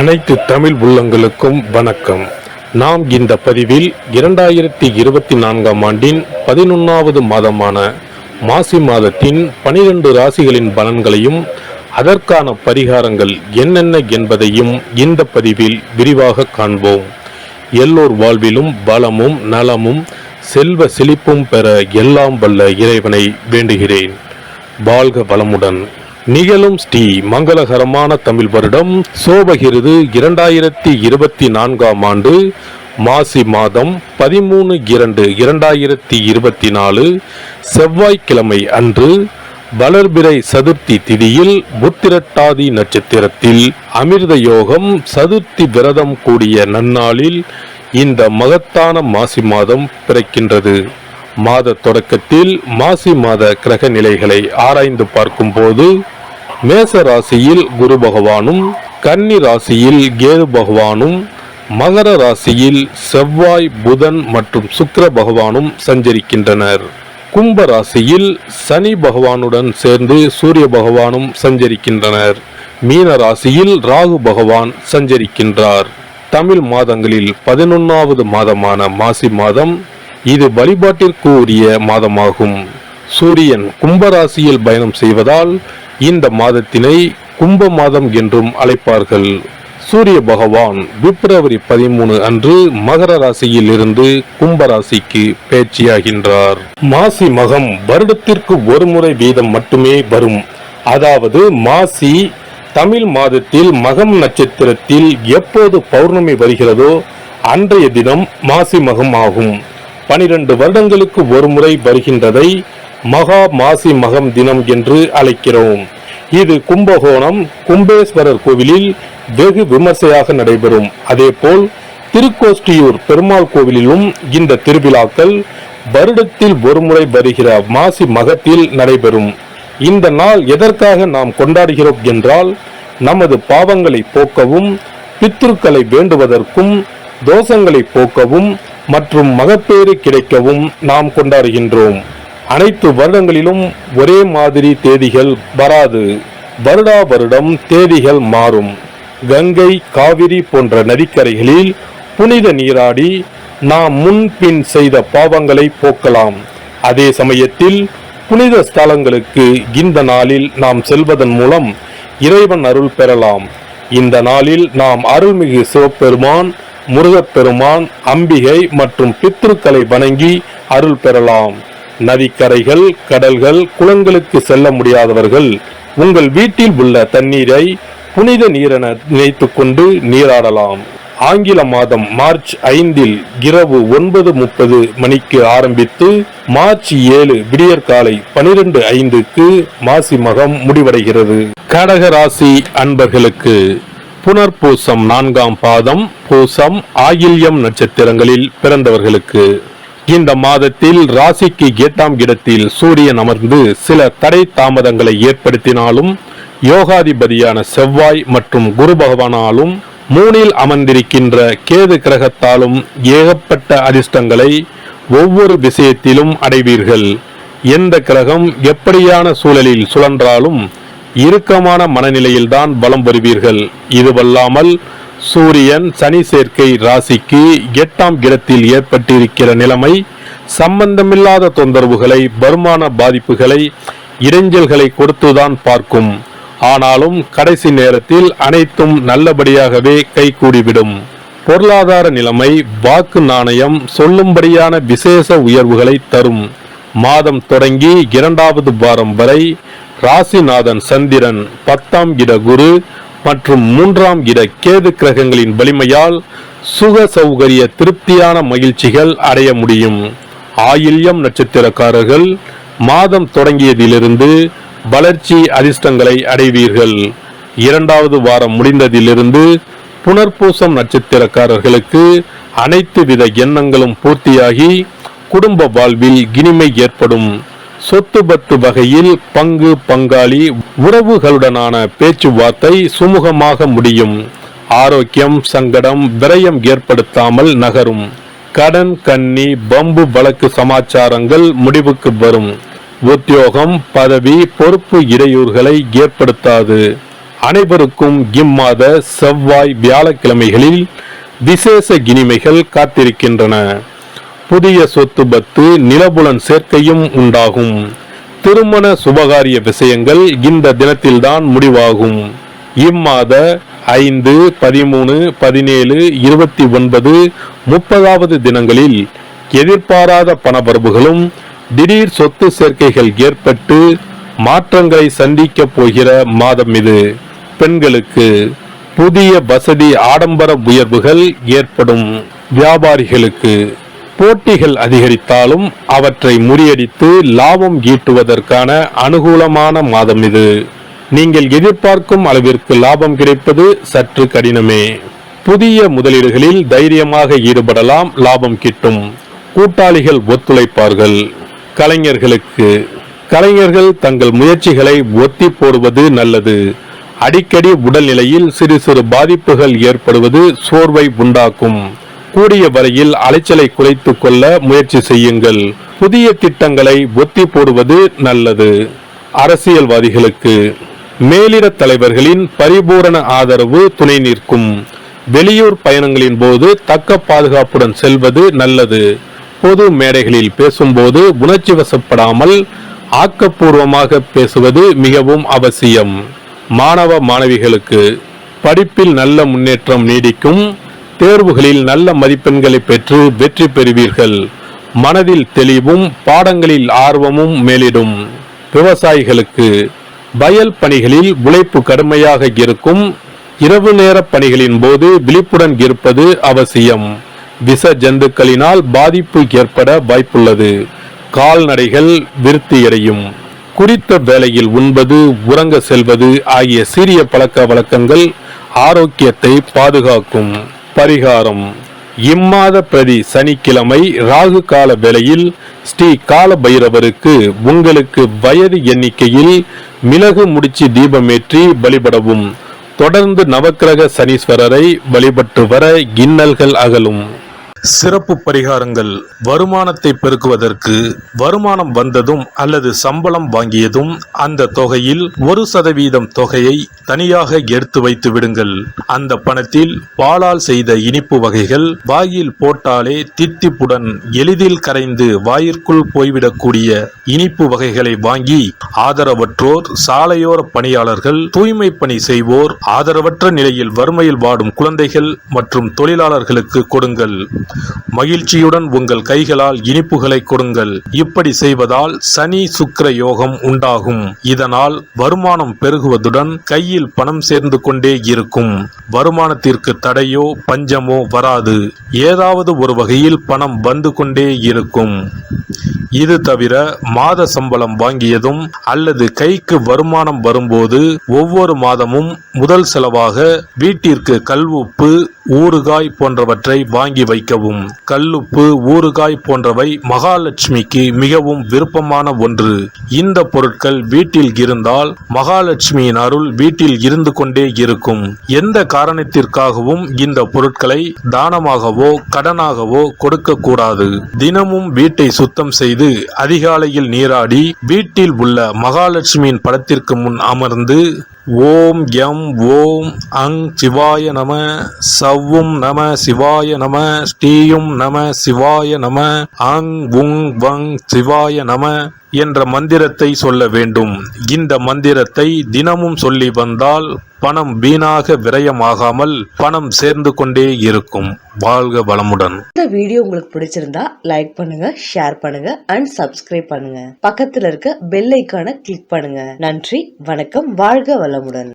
அனைத்து தமிழ் உள்ளங்களுக்கும் வணக்கம். நாம் இந்த பதிவில் 2024ஆம் ஆண்டின் 11வது மாதமான மாசி மாதத்தின் 12 ராசிகளின் பலன்களையும் அதற்கான பரிகாரங்கள் என்னென்ன என்பதையும் இந்த பதிவில் விரிவாக காண்போம். எல்லோர் வாழ்விலும் பலமும் நலமும் செல்வ செழிப்பும் பெற எல்லாம் வல்ல இறைவனை வேண்டுகிறேன். வாழ்க வளமுடன். நிகழும் ஸ்ரீ மங்களகரமான தமிழ் வருடம் சோபகிருது 2024ஆம் ஆண்டு மாசி மாதம் 13/2/2024 செவ்வாய்க்கிழமை அன்று வளர்பிறை சதுர்த்தி திதியில் புத்திரட்டாதி நட்சத்திரத்தில் அமிர்த யோகம் சதுர்த்தி விரதம் கூடிய நன்னாளில் இந்த மகத்தான மாசி மாதம் பிறக்கின்றது. மாத தொடக்கத்தில் மாசி மாத கிரக நிலைகளை ஆராய்ந்து பார்க்கும் போது மேச ராசியில் குரு பகவானும், கன்னி ராசியில் கேது பகவானும், மகர ராசியில் செவ்வாய், புதன் மற்றும் சுக்கிர பகவானும் சஞ்சரிக்கின்றனர். கும்ப ராசியில் சனி பகவானுடன் சேர்ந்து சூரிய பகவானும் சஞ்சரிக்கின்றனர். மீன ராசியில் ராகு பகவான் சஞ்சரிக்கின்றார். தமிழ் மாதங்களில் 11வது மாதமான மாசி மாதம் இது வழிபாட்டிற்கு உரிய மாதமாகும். சூரியன் கும்பராசியில் பயணம் செய்வதால் இந்த மாதத்தினை கும்ப மாதம் என்றும் அழைப்பார்கள். சூரிய பகவான் பிப்ரவரி 13 அன்று மகர ராசியில் இருந்து கும்பராசிக்கு பேச்சியாகின்றார். மாசி மகம் வருடத்திற்கு ஒரு முறை வீதம் மட்டுமே வரும். அதாவது மாசி தமிழ் மாதத்தில் மகம் நட்சத்திரத்தில் எப்போது பௌர்ணமி வருகிறதோ அன்றைய தினம் மாசி மகம் ஆகும். 12 வருடங்களுக்கு ஒரு முறை வருகின்றதை மகா மாசி மகம் தினம் என்று அழைக்கிறோம். இது கும்பகோணம் கும்பேஸ்வரர் கோவிலில் வெகு விமர்சையாக நடைபெறும். அதேபோல் திருக்கோஷ்டியூர் பெருமாள் கோவிலிலும் இந்த திருவிழாக்கள் வருடத்தில் ஒருமுறை வருகிற மாசி மகத்தில் நடைபெறும். இந்த நாள் எதற்காக நாம் கொண்டாடுகிறோம் என்றால், நமது பாவங்களை போக்கவும், பித்ருக்களை வேண்டுவதற்கும், தோஷங்களை போக்கவும் மற்றும் மகப்பேறு கிடைக்கவும் நாம் கொண்டாடுகின்றோம். அனைத்து வருடங்களிலும் ஒரே மாதிரி தேதிகள் வராது. வருடா வருடம் தேதிகள் மாறும். கங்கை, காவிரி போன்ற நதிக்கரைகளில் புனித நீராடி நாம் முன்பின் செய்த பாவங்களை போக்கலாம். அதே சமயத்தில் புனித ஸ்தலங்களுக்கு இந்த நாளில் நாம் செல்வதன் மூலம் இறைவன் அருள் பெறலாம். இந்த நாளில் நாம் அருள்மிகு சிவபெருமான், முருகப்பெருமான், அம்பிகை மற்றும் பித்ருக்களை வணங்கி அருள் பெறலாம். நதிக்கரைகள், கடல்கள், குளங்களுக்கு செல்ல முடியாதவர்கள் உங்கள் வீட்டில் உள்ள தண்ணீரை புனித நீரென நினைத்து கொண்டு நீராடலாம். ஆங்கில மாதம் மார்ச் 5 இரவு 9:30 மணிக்கு ஆரம்பித்து மார்ச் 7 விடியற்காலை 12:05 மாசி மகம் முடிவடைகிறது. கடக ராசி அன்பர்களுக்கு புனர்பூசம் 4ஆம் பாதம், பூசம், ஆயில்யம் நட்சத்திரங்களில் பிறந்தவர்களுக்கு இந்த மாதத்தில் ராசிக்கு 8ஆம் இடத்தில் சூரியன் அமர்ந்து சில தடை தாமதங்களை ஏற்படுத்தினாலும், யோகாதிபதியான செவ்வாய் மற்றும் குரு பகவானாலும் 3இல் அமர்ந்திருக்கின்ற கேது கிரகத்தாலும் ஏகப்பட்ட அதிர்ஷ்டங்களை ஒவ்வொரு விஷயத்திலும் அடைவீர்கள். எந்த கிரகம் எப்படியான சூழலில் சுழன்றாலும் இறுக்கமான மனநிலையில்தான் பலம் வருவீர்கள். இதுவல்லாமல் சூரியன் சனி சேர்க்கை ராசிக்கு 8ஆம் இடத்தில் ஏற்பட்டிருக்கிற நிலைமை சம்பந்தமில்லாத தொந்தரவுகளை, வருமான பாதிப்புகளை, இடைஞ்சல்களை கொடுத்துதான் பார்க்கும். ஆனாலும் கடைசி நேரத்தில் அனைத்தும் நல்லபடியாகவே கைகூடிவிடும். பொருளாதார நிலைமை, வாக்கு நாணயம் சொல்லும்படியான விசேஷ உயர்வுகளை தரும். மாதம் தொடங்கி 2வது வாரம் வரை ராசிநாதன் சந்திரன், 10ஆம் இட குரு மற்றும் 3ஆம் இட கேது கிரகங்களின் வலிமையால் சுக சௌகரிய திருப்தியான மகிழ்ச்சிகள் அடைய முடியும். ஆயில்யம் நட்சத்திரக்காரர்கள் மாதம் தொடங்கியதிலிருந்து வளர்ச்சி அதிர்ஷ்டங்களை அடைவீர்கள். 2வது வாரம் முடிந்ததிலிருந்து புனர்பூசம் நட்சத்திரக்காரர்களுக்கு அனைத்து வித எண்ணங்களும் பூர்த்தியாகி குடும்ப வாழ்வில் இனிமை ஏற்படும். சொத்து பத்து வகையில் பங்கு பங்காளி உறவுகளுடனான பேச்சுவார்த்தை சுமூகமாக முடியும். ஆரோக்கியம், சங்கடம், விரயம் ஏற்படுத்தாமல் நகரும். கடன், கன்னி, பம்பு வழக்கு சமாச்சாரங்கள் முடிவுக்கு வரும். உத்தியோகம், பதவி, பொறுப்பு இடையூறுகளை ஏற்படுத்தாது. அனைவருக்கும் இம்மாத செவ்வாய் வியாழக்கிழமைகளில் விசேஷ இனிமைகள் காத்திருக்கின்றன. புதிய சொத்து பத்து நிலபுலன் சேர்க்கையும் உண்டாகும். திருமண சுபகாரிய விஷயங்கள் இந்த தினத்தில்தான் முடிவாகும். இம்மாத 5, 13, 17, 29, 30வது தினங்களில் எதிர்பாராத பணவரவுகளும் திடீர் சொத்து சேர்க்கைகள் ஏற்பட்டு மாற்றங்களை சந்திக்க போகிற மாதம் இது. பெண்களுக்கு புதிய வசதி ஆடம்பர உயர்வுகள் ஏற்படும். வியாபாரிகளுக்கு போட்டிகள் அதிகரித்தாலும் அவற்றை முறியடித்து லாபம் ஈட்டுவதற்கான அனுகூலமான மாதம் இது. நீங்கள் எதிர்பார்க்கும் அளவிற்கு லாபம் கிடைப்பது சற்று கடினமே. புதிய முதலீடுகளில் தைரியமாக ஈடுபடலாம், லாபம் கிட்டும். கூட்டாளிகள் ஒத்துழைப்பார்கள். கலைஞர்கள் தங்கள் முயற்சிகளை ஒத்தி போடுவது நல்லது. அடிக்கடி உடல்நிலையில் சிறு சிறு பாதிப்புகள் ஏற்படுவது சோர்வை உண்டாக்கும். கூடிய வரையில் அலைச்சலை குறைத்துக் கொள்ள முயற்சி செய்யுங்கள். புதிய திட்டங்களை ஒத்தி போடுவது நல்லது. அரசியல்வாதிகளுக்கு மேலிட தலைவர்களின் பரிபூரண ஆதரவு துணை நிற்கும். வெளியூர் பயணங்களின் போது தக்க பாதுகாப்புடன் செல்வது நல்லது. பொது மேடைகளில் பேசும்போது உணர்ச்சி வசப்படாமல் ஆக்கப்பூர்வமாக பேசுவது மிகவும் அவசியம். மாணவ மாணவிகளுக்கு படிப்பில் நல்ல முன்னேற்றம் நீடிக்கும். தேர்வுகளில் நல்ல மதிப்பெண்களை பெற்று வெற்றி பெறுவீர்கள். மனதில் தெளிவும் பாடங்களில் ஆர்வமும் மேலிடும். விவசாயிகளுக்கு வயல் பணிகளில் உழைப்பு கடுமையாக இருக்கும். இரவு நேர பணிகளின் போது விழிப்புடன் இருப்பது அவசியம். விஷ ஜந்துக்களினால் பாதிப்பு ஏற்பட வாய்ப்புள்ளது. கால்நடைகள் விருத்தியடையும். குறித்த வேளையில் உண்பது, உறங்க செல்வது ஆகிய சிறிய பழக்க வழக்கங்கள் ஆரோக்கியத்தை பாதுகாக்கும். பரிகாரம்: இம்மாத பிரதி சனிக்கிழமை ராகு கால வேளையில் ஸ்ரீ கால பைரவருக்கு உங்களுக்கு வயது எண்ணிக்கையில் மிளகு முடிச்சு தீபமேற்றி வழிபடவும். தொடர்ந்து நவக்கிரக சனீஸ்வரரை வழிபட்டு வர இன்னல்கள் அகலும். சிறப்பு பரிகாரங்கள்: வருமானத்தை பெருக்குவதற்கு வருமானம் வந்ததும் அல்லது சம்பளம் வாங்கியதும் அந்த தொகையில் 1% தொகையை தனியாக எடுத்து வைத்து விடுங்கள். அந்த பணத்தில் பாலால் செய்த இனிப்பு வகைகள் வாயில் போட்டாலே தித்திப்புடன் எளிதில் கரைந்து வாயிற்குள் போய்விடக்கூடிய இனிப்பு வகைகளை வாங்கி ஆதரவற்றோர், சாலையோர பணியாளர்கள், தூய்மை பணி செய்வோர், ஆதரவற்ற நிலையில் வறுமையில் வாடும் குழந்தைகள் மற்றும் தொழிலாளர்களுக்கு கொடுங்கள். மகிழ்ச்சியுடன் உங்கள் கைகளால் இனிப்புகளை கொடுங்கள். இப்படி செய்வதால் சனி சுக்கிர யோகம் உண்டாகும். இதனால் வருமானம் பெருகுவதுடன் கையில் பணம் சேர்ந்து கொண்டே இருக்கும். வருமானத்திற்கு தடையோ பஞ்சமோ வராது. ஏதாவது ஒரு வகையில் பணம் வந்து கொண்டே இருக்கும். இது தவிர மாத சம்பளம் வாங்கியதும் அல்லது கைக்கு வருமானம் வரும்போது ஒவ்வொரு மாதமும் முதல் செலவாக வீட்டிற்கு கல்லுப்பு, ஊறுகாய் போன்றவற்றை வாங்கி வைக்கவும். கல்லுப்பு, ஊறுகாய் போன்றவை மகாலட்சுமிக்கு மிகவும் விருப்பமான ஒன்று. இந்த பொருட்கள் வீட்டில் இருந்தால் மகாலட்சுமியின் அருள் வீட்டில் இருந்து கொண்டே இருக்கும். எந்த காரணத்திற்காகவும் இந்த பொருட்களை தானமாகவோ கடனாகவோ கொடுக்க கூடாது. தினமும் வீட்டை சுத்தம் செய்து அதிகாலையில் நீராடி வீட்டில் உள்ள மகாலட்சுமியின் படத்திற்கு முன் அமர்ந்து ஓம் யம் ஓம் அங் சிவாய நம, சவ்வும் நம சிவாய நம, ஸ்ரீயும் நம சிவாய நம, அங் உங் வங் சிவாய நம என்ற மந்திரத்தை சொல்ல வேண்டும். இந்த மந்திரத்தை தினமும் சொல்லி வந்தால் பணம் வீணாக விரயமாகாமல் பணம் சேர்ந்து கொண்டே இருக்கும். வாழ்க வளமுடன். இந்த வீடியோ உங்களுக்கு பிடிச்சிருந்தா லைக் பண்ணுங்க, ஷேர் பண்ணுங்க அண்ட் சப்ஸ்கிரைப் பண்ணுங்க. பக்கத்துல இருக்க பெல் ஐகானை கிளிக் பண்ணுங்க. நன்றி, வணக்கம், வாழ்க வளமுடன்.